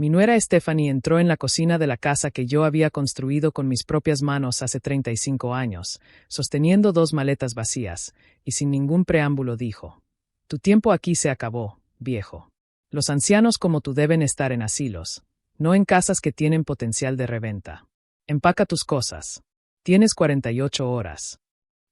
Mi nuera Stephanie entró en la cocina de la casa que yo había construido con mis propias manos hace 35 años, sosteniendo 2 maletas vacías, y sin ningún preámbulo dijo: «Tu tiempo aquí se acabó, viejo. Los ancianos como tú deben estar en asilos, no en casas que tienen potencial de reventa. Empaca tus cosas. Tienes 48 horas».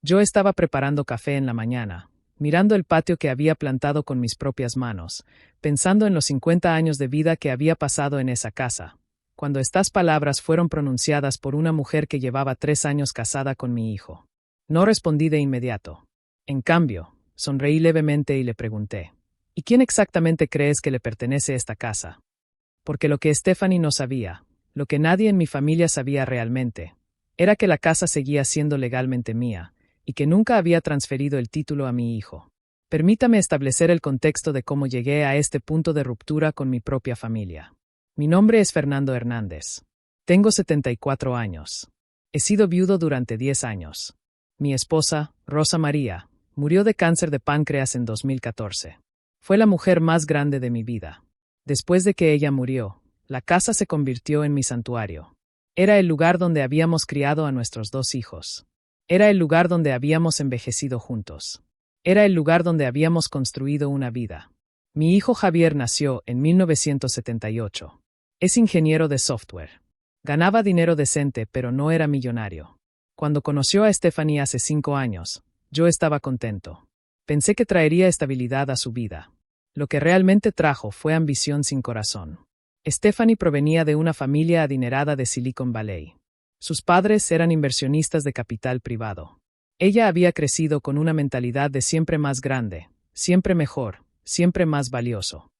Yo estaba preparando café en la mañana, mirando el patio que había plantado con mis propias manos, pensando en los 50 años de vida que había pasado en esa casa, cuando estas palabras fueron pronunciadas por una mujer que llevaba 3 años casada con mi hijo. No respondí de inmediato. En cambio, sonreí levemente y le pregunté: «¿Y quién exactamente crees que le pertenece esta casa?». Porque lo que Stephanie no sabía, lo que nadie en mi familia sabía realmente, era que la casa seguía siendo legalmente mía, y que nunca había transferido el título a mi hijo. Permítame establecer el contexto de cómo llegué a este punto de ruptura con mi propia familia. Mi nombre es Fernando Hernández. Tengo 74 años. He sido viudo durante 10 años. Mi esposa, Rosa María, murió de cáncer de páncreas en 2014. Fue la mujer más grande de mi vida. Después de que ella murió, la casa se convirtió en mi santuario. Era el lugar donde habíamos criado a nuestros 2 hijos. Era el lugar donde habíamos envejecido juntos. Era el lugar donde habíamos construido una vida. Mi hijo Javier nació en 1978. Es ingeniero de software. Ganaba dinero decente, pero no era millonario. Cuando conoció a Stephanie hace 5 años, yo estaba contento. Pensé que traería estabilidad a su vida. Lo que realmente trajo fue ambición sin corazón. Stephanie provenía de una familia adinerada de Silicon Valley. Sus padres eran inversionistas de capital privado. Ella había crecido con una mentalidad de siempre más grande, siempre mejor, siempre más valioso.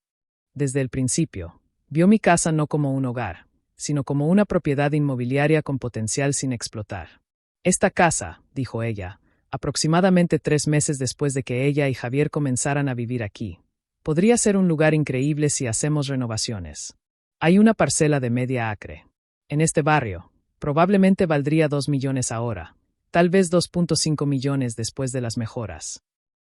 Desde el principio, vio mi casa no como un hogar, sino como una propiedad inmobiliaria con potencial sin explotar. «Esta casa», dijo ella, aproximadamente 3 meses después de que ella y Javier comenzaran a vivir aquí, «podría ser un lugar increíble si hacemos renovaciones. Hay una parcela de media acre. En este barrio, probablemente valdría 2 millones ahora, tal vez 2.5 millones después de las mejoras».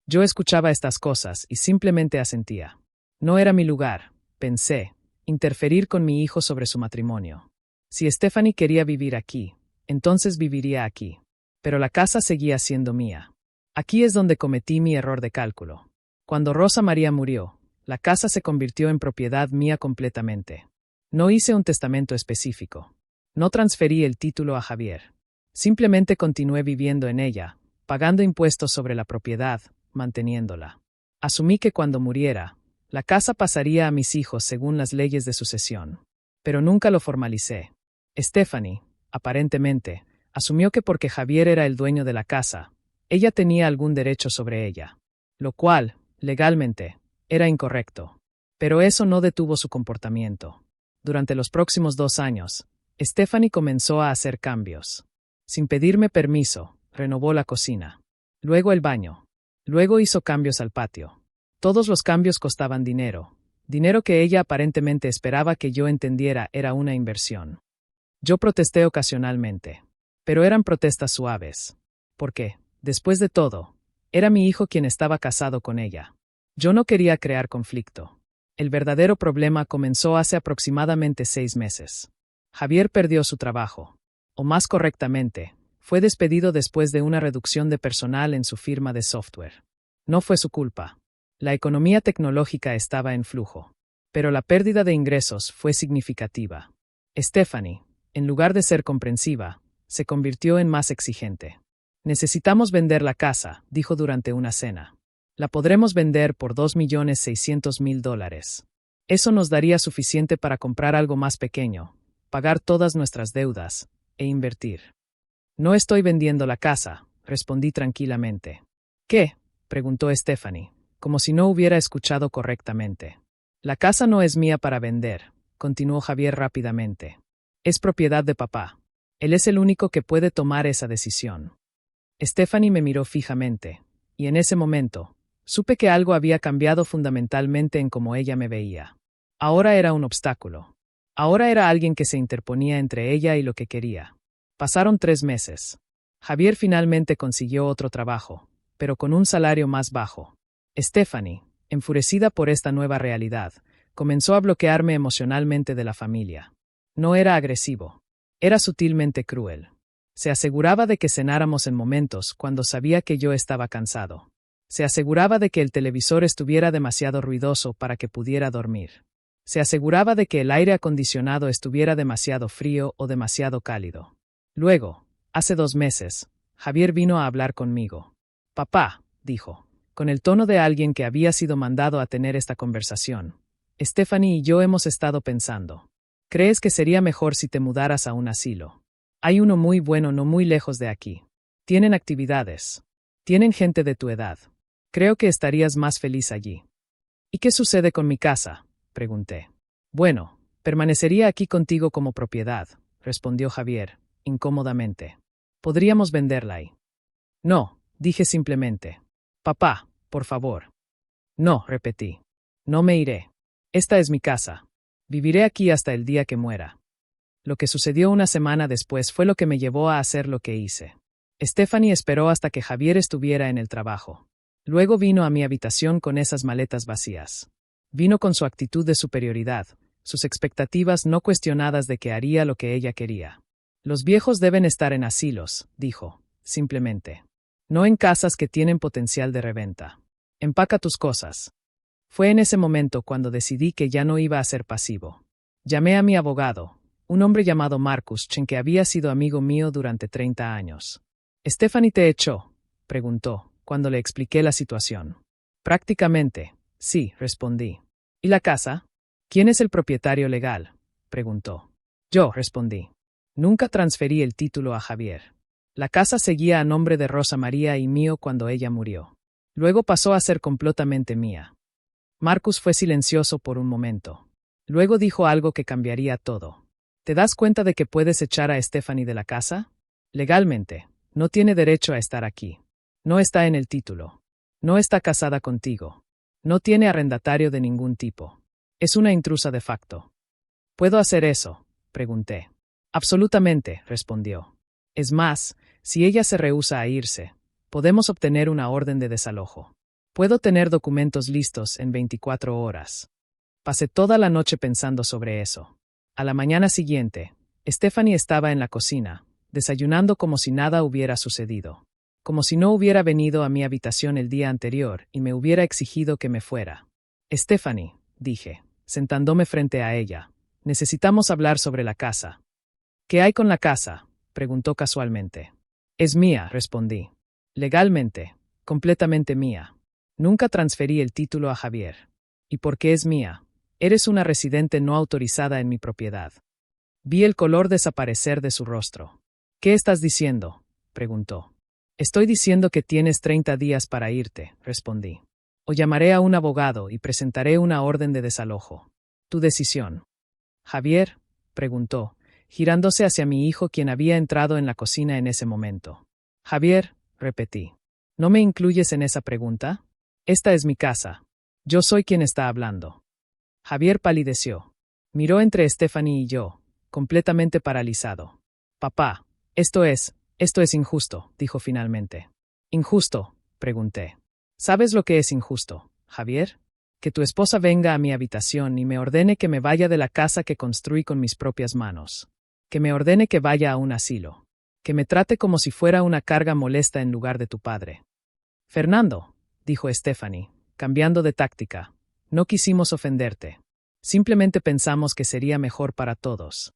Yo escuchaba estas cosas y simplemente asentía. No era mi lugar, pensé, interferir con mi hijo sobre su matrimonio. Si Stephanie quería vivir aquí, entonces viviría aquí. Pero la casa seguía siendo mía. Aquí es donde cometí mi error de cálculo. Cuando Rosa María murió, la casa se convirtió en propiedad mía completamente. No hice un testamento específico. No transferí el título a Javier. Simplemente continué viviendo en ella, pagando impuestos sobre la propiedad, manteniéndola. Asumí que cuando muriera, la casa pasaría a mis hijos según las leyes de sucesión. Pero nunca lo formalicé. Stephanie, aparentemente, asumió que porque Javier era el dueño de la casa, ella tenía algún derecho sobre ella. Lo cual, legalmente, era incorrecto. Pero eso no detuvo su comportamiento. Durante los próximos 2 años, Stephanie comenzó a hacer cambios. Sin pedirme permiso, renovó la cocina. Luego el baño. Luego hizo cambios al patio. Todos los cambios costaban dinero. Dinero que ella aparentemente esperaba que yo entendiera era una inversión. Yo protesté ocasionalmente. Pero eran protestas suaves. Porque, después de todo, era mi hijo quien estaba casado con ella. Yo no quería crear conflicto. El verdadero problema comenzó hace aproximadamente 6 meses. Javier perdió su trabajo. O más correctamente, fue despedido después de una reducción de personal en su firma de software. No fue su culpa. La economía tecnológica estaba en flujo. Pero la pérdida de ingresos fue significativa. Stephanie, en lugar de ser comprensiva, se convirtió en más exigente. «Necesitamos vender la casa», dijo durante una cena. «La podremos vender por $2.600.000. Eso nos daría suficiente para comprar algo más pequeño, pagar todas nuestras deudas, e invertir». «No estoy vendiendo la casa», respondí tranquilamente. «¿Qué?», preguntó Stephanie, como si no hubiera escuchado correctamente. «La casa no es mía para vender», continuó Javier rápidamente. «Es propiedad de papá. Él es el único que puede tomar esa decisión». Stephanie me miró fijamente, y en ese momento, supe que algo había cambiado fundamentalmente en cómo ella me veía. Ahora era un obstáculo. Ahora era alguien que se interponía entre ella y lo que quería. Pasaron 3 meses. Javier finalmente consiguió otro trabajo, pero con un salario más bajo. Stephanie, enfurecida por esta nueva realidad, Comenzó a bloquearme emocionalmente de la familia. No era agresivo. Era sutilmente cruel. Se aseguraba de que cenáramos en momentos cuando sabía que yo estaba cansado. Se aseguraba de que el televisor estuviera demasiado ruidoso para que pudiera dormir. Se aseguraba de que el aire acondicionado estuviera demasiado frío o demasiado cálido. Luego, hace 2 meses, Javier vino a hablar conmigo. Papá, dijo, con el tono de alguien que había sido mandado a tener esta conversación. Stephanie y yo hemos estado pensando. ¿Crees que sería mejor si te mudaras a un asilo? Hay uno muy bueno no muy lejos de aquí. Tienen actividades. Tienen gente de tu edad. Creo que estarías más feliz allí. ¿Y qué sucede con mi casa?, pregunté. Bueno, permanecería aquí contigo como propiedad, respondió Javier, incómodamente. Podríamos venderla ahí. No, dije simplemente. Papá, por favor. No, repetí. No me iré. Esta es mi casa. Viviré aquí hasta el día que muera. Lo que sucedió una semana después fue lo que me llevó a hacer lo que hice. Stephanie esperó hasta que Javier estuviera en el trabajo. Luego vino a mi habitación con esas maletas vacías. Vino con su actitud de superioridad, sus expectativas no cuestionadas de que haría lo que ella quería. Los viejos deben estar en asilos, dijo, simplemente. No en casas que tienen potencial de reventa. Empaca tus cosas. Fue en ese momento cuando decidí que ya no iba a ser pasivo. Llamé a mi abogado, un hombre llamado Marcus Chen que había sido amigo mío durante 30 años. ¿Stephanie te echó?, preguntó, cuando le expliqué la situación. Prácticamente, sí, respondí. ¿Y la casa? ¿Quién es el propietario legal?, preguntó. Yo, respondí. Nunca transferí el título a Javier. La casa seguía a nombre de Rosa María y mío cuando ella murió. Luego pasó a ser completamente mía. Marcus fue silencioso por un momento. Luego dijo algo que cambiaría todo. ¿Te das cuenta de que puedes echar a Stephanie de la casa? Legalmente, no tiene derecho a estar aquí. No está en el título. No está casada contigo. No tiene arrendatario de ningún tipo. Es una intrusa de facto. ¿Puedo hacer eso?, pregunté. Absolutamente, respondió. Es más, si ella se rehúsa a irse, podemos obtener una orden de desalojo. Puedo tener documentos listos en 24 horas. Pasé toda la noche pensando sobre eso. A la mañana siguiente, Stephanie estaba en la cocina, desayunando como si nada hubiera sucedido. Como si no hubiera venido a mi habitación el día anterior y me hubiera exigido que me fuera. Stephanie, dije, sentándome frente a ella, necesitamos hablar sobre la casa. ¿Qué hay con la casa?, preguntó casualmente. Es mía, respondí. Legalmente, completamente mía. Nunca transferí el título a Javier. ¿Y por qué es mía? Eres una residente no autorizada en mi propiedad. Vi el color desaparecer de su rostro. ¿Qué estás diciendo?, preguntó. Estoy diciendo que tienes 30 días para irte, respondí. O llamaré a un abogado y presentaré una orden de desalojo. Tu decisión. Javier, preguntó, girándose hacia mi hijo quien había entrado en la cocina en ese momento. Javier, repetí. ¿No me incluyes en esa pregunta? Esta es mi casa. Yo soy quien está hablando. Javier palideció. Miró entre Stephanie y yo, completamente paralizado. Papá, esto es injusto, dijo finalmente. ¿Injusto?, pregunté. ¿Sabes lo que es injusto, Javier? Que tu esposa venga a mi habitación y me ordene que me vaya de la casa que construí con mis propias manos. Que me ordene que vaya a un asilo. Que me trate como si fuera una carga molesta en lugar de tu padre. Fernando, dijo Stephanie, cambiando de táctica, no quisimos ofenderte. Simplemente pensamos que sería mejor para todos.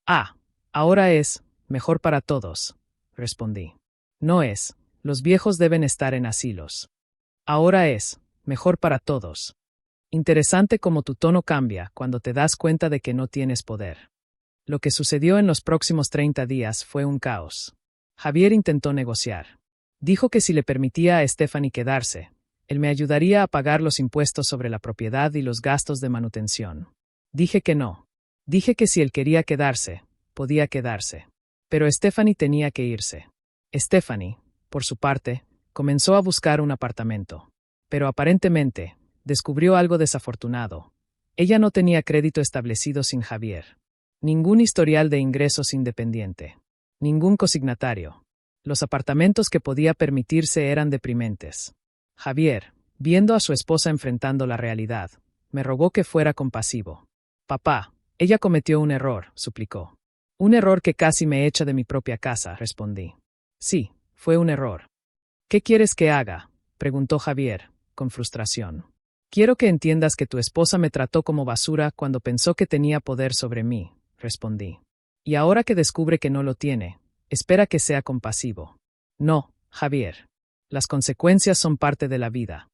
Ah, ahora es mejor para todos, respondí. No es, los viejos deben estar en asilos. Ahora es mejor para todos. Interesante cómo tu tono cambia cuando te das cuenta de que no tienes poder. Lo que sucedió en los próximos 30 días fue un caos. Javier intentó negociar. Dijo que si le permitía a Stephanie quedarse, él me ayudaría a pagar los impuestos sobre la propiedad y los gastos de manutención. Dije que no. Dije que si él quería quedarse, podía quedarse. Pero Stephanie tenía que irse. Stephanie, por su parte, comenzó a buscar un apartamento. Pero aparentemente, descubrió algo desafortunado. Ella no tenía crédito establecido sin Javier. Ningún historial de ingresos independiente. Ningún consignatario. Los apartamentos que podía permitirse eran deprimentes. Javier, viendo a su esposa enfrentando la realidad, Me rogó que fuera compasivo. Papá, ella cometió un error, suplicó. Un error que casi me echa de mi propia casa, respondí. Sí, fue un error. ¿Qué quieres que haga?, preguntó Javier, con frustración. Quiero que entiendas que tu esposa me trató como basura cuando pensó que tenía poder sobre mí, respondí. Y ahora que descubre que no lo tiene, espera que sea compasivo. No, Javier. Las consecuencias son parte de la vida.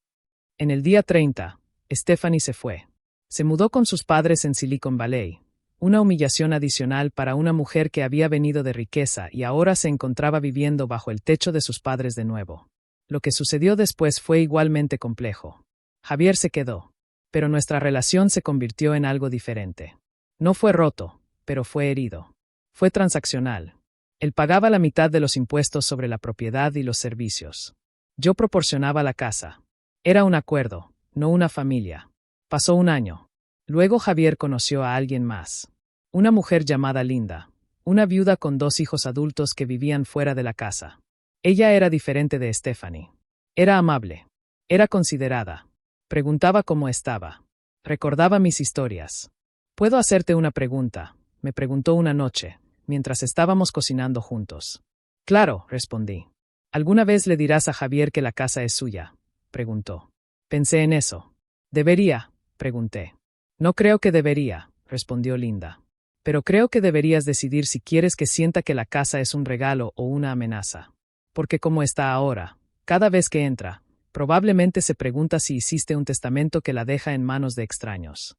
En el día 30, Stephanie se fue. Se mudó con sus padres en Silicon Valley, una humillación adicional para una mujer que había venido de riqueza y ahora se encontraba viviendo bajo el techo de sus padres de nuevo. Lo que sucedió después fue igualmente complejo. Javier se quedó, pero nuestra relación se convirtió en algo diferente. No fue roto, pero fue herido. Fue transaccional. Él pagaba la mitad de los impuestos sobre la propiedad y los servicios. Yo proporcionaba la casa. Era un acuerdo, no una familia. Pasó un año. Luego Javier conoció a alguien más. Una mujer llamada Linda, una viuda con 2 hijos adultos que vivían fuera de la casa. Ella era diferente de Stephanie. Era amable. Era considerada. Preguntaba cómo estaba. Recordaba mis historias. ¿Puedo hacerte una pregunta?, me preguntó una noche, mientras estábamos cocinando juntos. Claro, respondí. ¿Alguna vez le dirás a Javier que la casa es suya?, preguntó. Pensé en eso. ¿Debería?, pregunté. No creo que debería, respondió Linda. Pero creo que deberías decidir si quieres que sienta que la casa es un regalo o una amenaza. Porque como está ahora, cada vez que entra, probablemente se pregunta si hiciste un testamento que la deja en manos de extraños.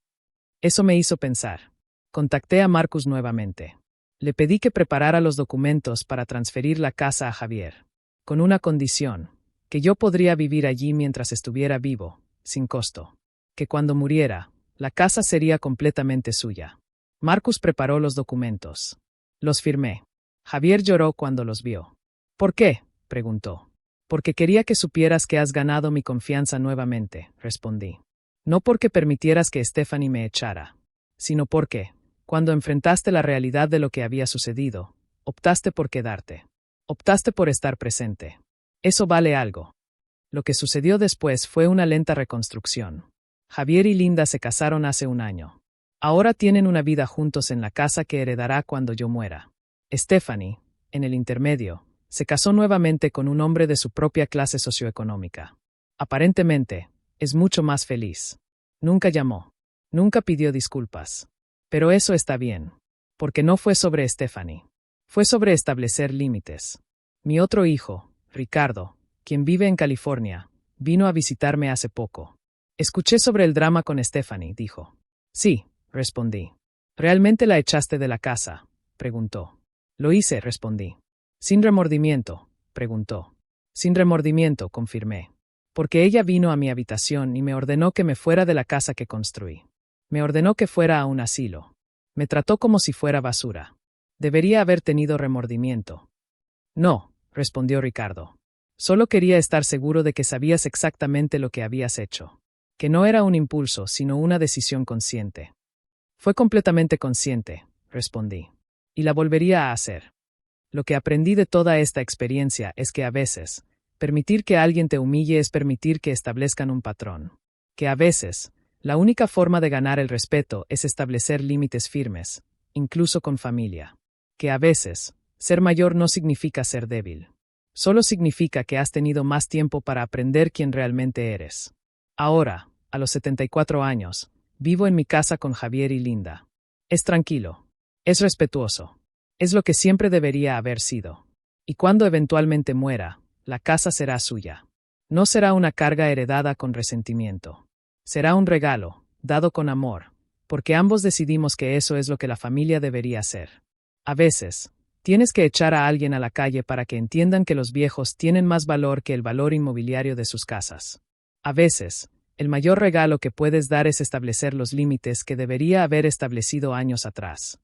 Eso me hizo pensar. Contacté a Marcus nuevamente. Le pedí que preparara los documentos para transferir la casa a Javier. Con una condición: que yo podría vivir allí mientras estuviera vivo, sin costo. Que cuando muriera, la casa sería completamente suya. Marcus preparó los documentos. Los firmé. Javier lloró cuando los vio. ¿Por qué?, preguntó. Porque quería que supieras que has ganado mi confianza nuevamente, respondí. No porque permitieras que Stephanie me echara, sino porque, cuando enfrentaste la realidad de lo que había sucedido, optaste por quedarte. Optaste por estar presente. Eso vale algo. Lo que sucedió después fue una lenta reconstrucción. Javier y Linda se casaron hace un año. Ahora tienen una vida juntos en la casa que heredará cuando yo muera. Stephanie, en el intermedio, se casó nuevamente con un hombre de su propia clase socioeconómica. Aparentemente, es mucho más feliz. Nunca llamó. Nunca pidió disculpas. Pero eso está bien. Porque no fue sobre Stephanie. Fue sobre establecer límites. Mi otro hijo, Ricardo, quien vive en California, vino a visitarme hace poco. Escuché sobre el drama con Stephanie, dijo. Sí, respondí. ¿Realmente la echaste de la casa?, preguntó. Lo hice, respondí. ¿Sin remordimiento?, preguntó. Sin remordimiento, confirmé. Porque ella vino a mi habitación y me ordenó que me fuera de la casa que construí. Me ordenó que fuera a un asilo. Me trató como si fuera basura. Debería haber tenido remordimiento. No, respondió Ricardo. Solo quería estar seguro de que sabías exactamente lo que habías hecho. Que no era un impulso, sino una decisión consciente. Fue completamente consciente, respondí. Y la volvería a hacer. Lo que aprendí de toda esta experiencia es que a veces, permitir que alguien te humille es permitir que establezcan un patrón. Que a veces, la única forma de ganar el respeto es establecer límites firmes, incluso con familia. Que a veces, ser mayor no significa ser débil. Solo significa que has tenido más tiempo para aprender quién realmente eres. Ahora, a los 74 años, vivo en mi casa con Javier y Linda. Es tranquilo. Es respetuoso. Es lo que siempre debería haber sido. Y cuando eventualmente muera, la casa será suya. No será una carga heredada con resentimiento. Será un regalo, dado con amor, porque ambos decidimos que eso es lo que la familia debería hacer. A veces, tienes que echar a alguien a la calle para que entiendan que los viejos tienen más valor que el valor inmobiliario de sus casas. A veces, el mayor regalo que puedes dar es establecer los límites que debería haber establecido años atrás.